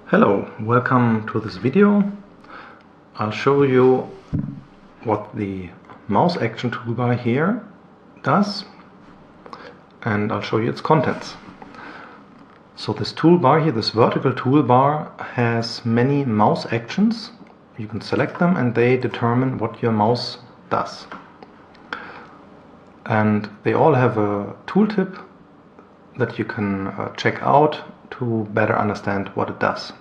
Hello, welcome to this video. I'll show you what the mouse action toolbar here does, and I'll show you its contents. So this toolbar here, this vertical toolbar, has many mouse actions. You can select them and they determine what your mouse does. And they all have a tooltip that you can check out to better understand what it does.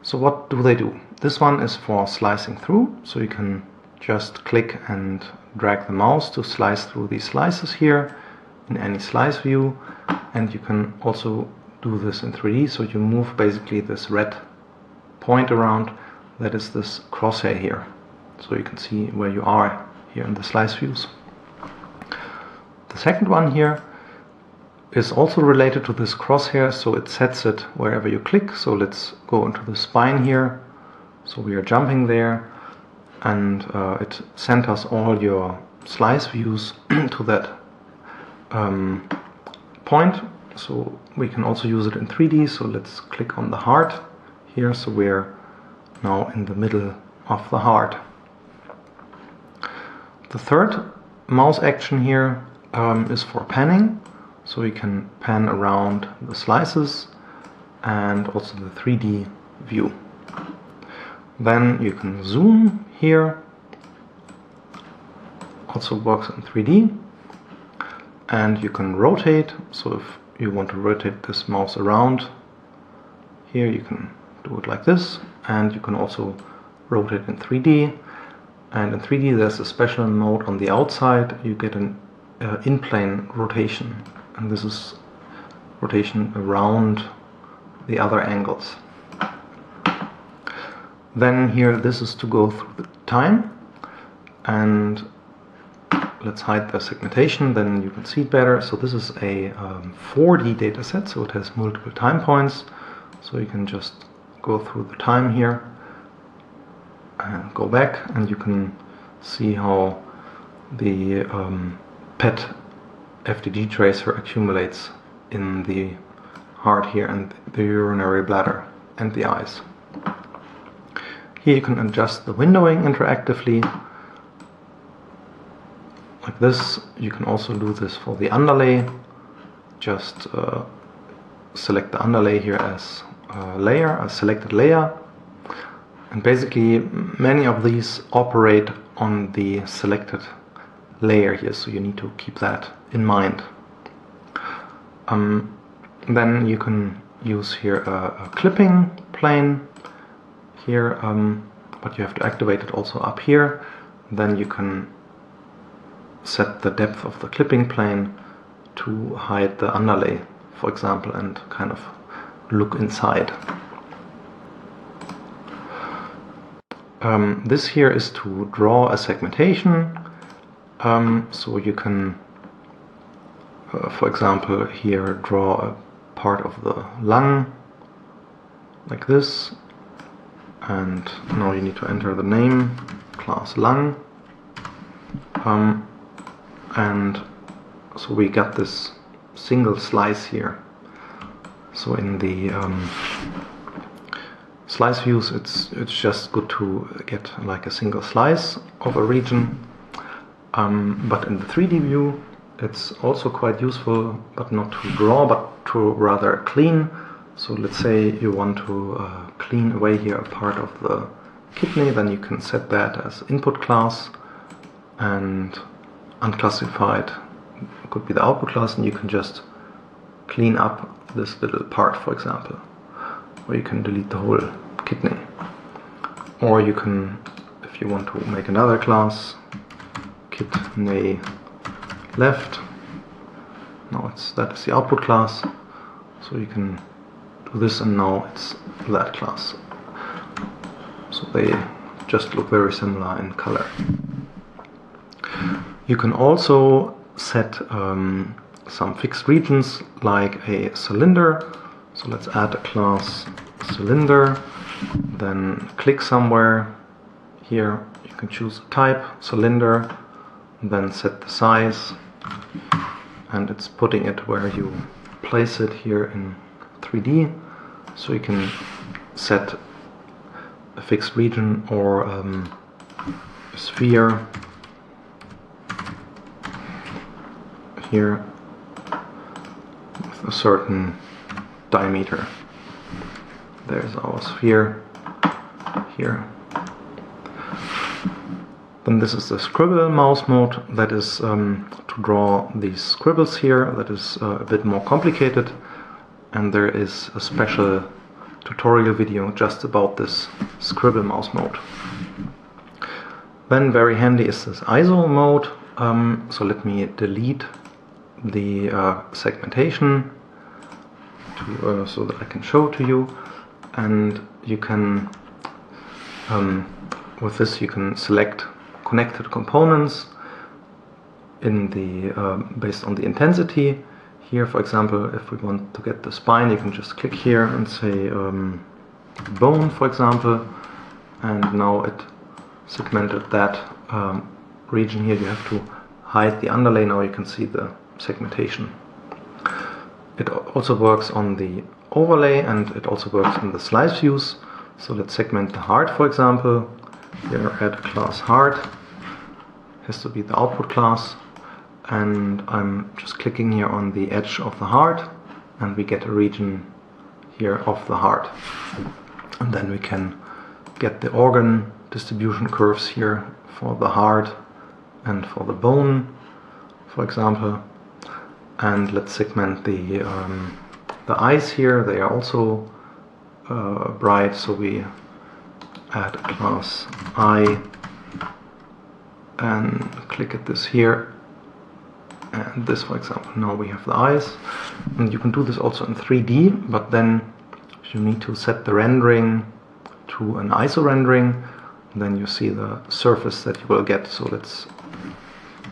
So what do they do? This one is for slicing through, so you can just click and drag the mouse to slice through these slices here in any slice view, and you can also do this in 3D, so you move basically this red point around, that is this crosshair here, so you can see where you are here in the slice views. The second one here is also related to this crosshair, so it sets it wherever you click. So let's go into the spine here. So we are jumping there, and it centers all your slice views to that point. So we can also use it in 3D. So let's click on the heart here. So we're now in the middle of the heart. The third mouse action here is for panning. So you can pan around the slices and also the 3D view. Then you can zoom here, also works in 3D. And you can rotate, so if you want to rotate this mouse around here, you can do it like this. And you can also rotate in 3D. And in 3D there's a special mode on the outside. You get an in-plane rotation. And this is rotation around the other angles. Then here, this is to go through the time, and let's hide the segmentation, then you can see it better. So this is a 4D data set, so it has multiple time points, so you can just go through the time here and go back, and you can see how the PET FDG tracer accumulates in the heart here and the urinary bladder and the eyes. Here you can adjust the windowing interactively like this. You can also do this for the underlay. Just select the underlay here as a layer, a selected layer, and basically many of these operate on the selected layer here, so you need to keep that in mind. Then you can use here a clipping plane here, but you have to activate it also up here. Then you can set the depth of the clipping plane to hide the underlay, for example, and kind of look inside. This here is to draw a segmentation. So you can, for example, here draw a part of the lung like this, and now you need to enter the name, class lung, and so we got this single slice here. So in the slice views, it's just good to get like a single slice of a region. But in the 3D view, it's also quite useful, but not to draw, but to rather clean. So let's say you want to clean away here a part of the kidney, then you can set that as input class, and unclassified could be the output class, and you can just clean up this little part, for example, or you can delete the whole kidney. Or you can, if you want to make another class, kidney left. Now that is the output class, so you can do this, and now it's that class. So they just look very similar in color. You can also set some fixed regions like a cylinder. So let's add a class cylinder, then click somewhere here. You can choose a type, cylinder, then set the size, and it's putting it where you place it here in 3D. So you can set a fixed region or a sphere here with a certain diameter. There's our sphere here. Then this is the scribble mouse mode. That is to draw these scribbles here. That is a bit more complicated, and there is a special tutorial video just about this scribble mouse mode. Then very handy is this ISO mode. So let me delete the segmentation so that I can show it to you. And you can, with this, you can select connected components in the based on the intensity. Here, for example, if we want to get the spine, you can just click here and say bone, for example, and now it segmented that region here. You have to hide the underlay. Now you can see the segmentation. It also works on the overlay, and it also works in the slice views. So let's segment the heart, for example. Here add class heart, has to be the output class, and I'm just clicking here on the edge of the heart, and we get a region here of the heart. And then we can get the organ distribution curves here for the heart and for the bone, for example. And let's segment the eyes here. They are also bright, so we add a class eye and click at this here, and this, for example. Now we have the eyes, and you can do this also in 3D, but then you need to set the rendering to an ISO rendering, and then you see the surface that you will get. So let's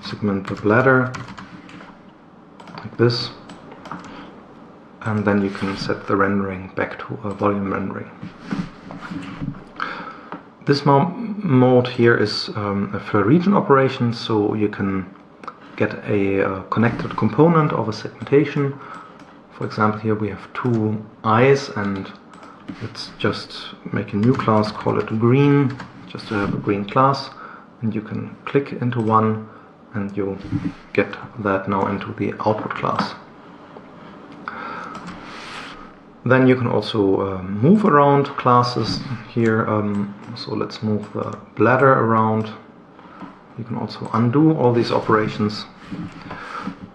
segment the bladder like this, and then you can set the rendering back to a volume rendering. This mode here is a full region operation, so you can get a connected component of a segmentation. For example, here we have two eyes, and let's just make a new class, call it green, just to have a green class, and you can click into one and you get that now into the output class. Then you can also move around classes here, so let's move the bladder around. You can also undo all these operations.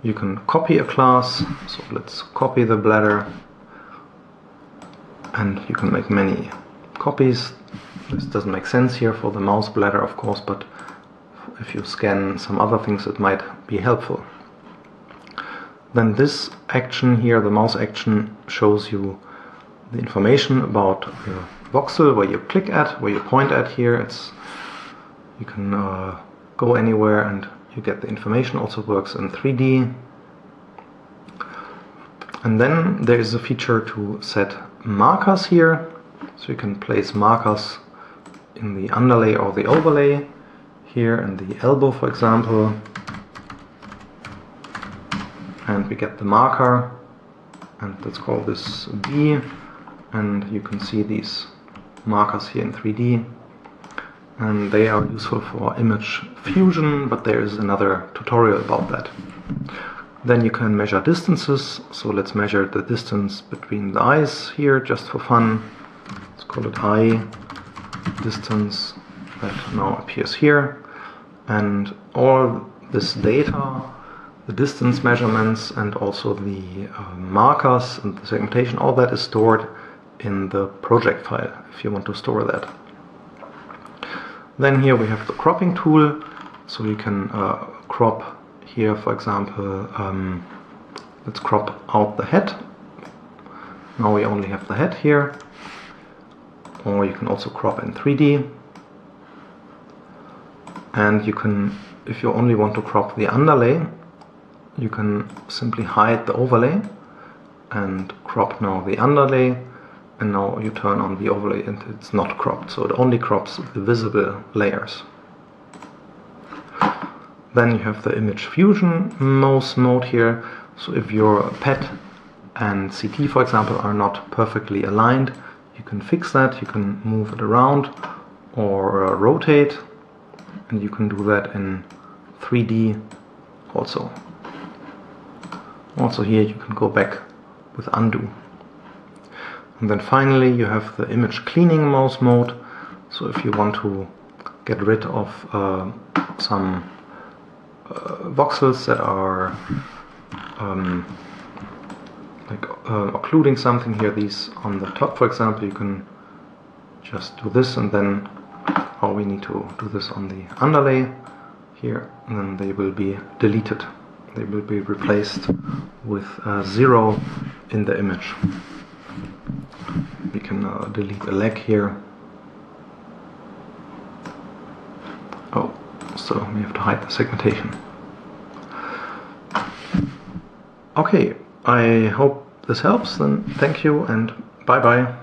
You can copy a class, so let's copy the bladder, and you can make many copies. This doesn't make sense here for the mouse bladder, of course, but if you scan some other things it might be helpful. Then this action here, the mouse action, shows you the information about the voxel, where you click at, where you point at here. You can go anywhere and you get the information. Also works in 3D. And then there is a feature to set markers here, so you can place markers in the underlay or the overlay. Here in the elbow, for example, and we get the marker, and let's call this B, and you can see these markers here in 3D, and they are useful for image fusion, but there is another tutorial about that. Then you can measure distances, so let's measure the distance between the eyes here just for fun. Let's call it eye distance, that now appears here, and all this data, the distance measurements and also the markers and the segmentation, all that is stored in the project file if you want to store that. Then here we have the cropping tool, so you can crop here, for example, let's crop out the head. Now we only have the head here, or you can also crop in 3D. And you can, if you only want to crop the underlay, you can simply hide the overlay and crop now the underlay, and now you turn on the overlay and it's not cropped, so it only crops the visible layers. Then you have the image fusion mouse mode here, so if your pet and CT, for example, are not perfectly aligned, you can fix that. You can move it around or rotate, and you can do that in 3D also. Also here you can go back with undo. And then finally you have the image cleaning mouse mode. So if you want to get rid of some voxels that are occluding something here, these on the top for example, you can just do this, and then we need to do this on the underlay here, and then they will be deleted. They will be replaced with 0 in the image. We can delete a leg here. Oh, so we have to hide the segmentation. Okay, I hope this helps, then thank you and bye bye.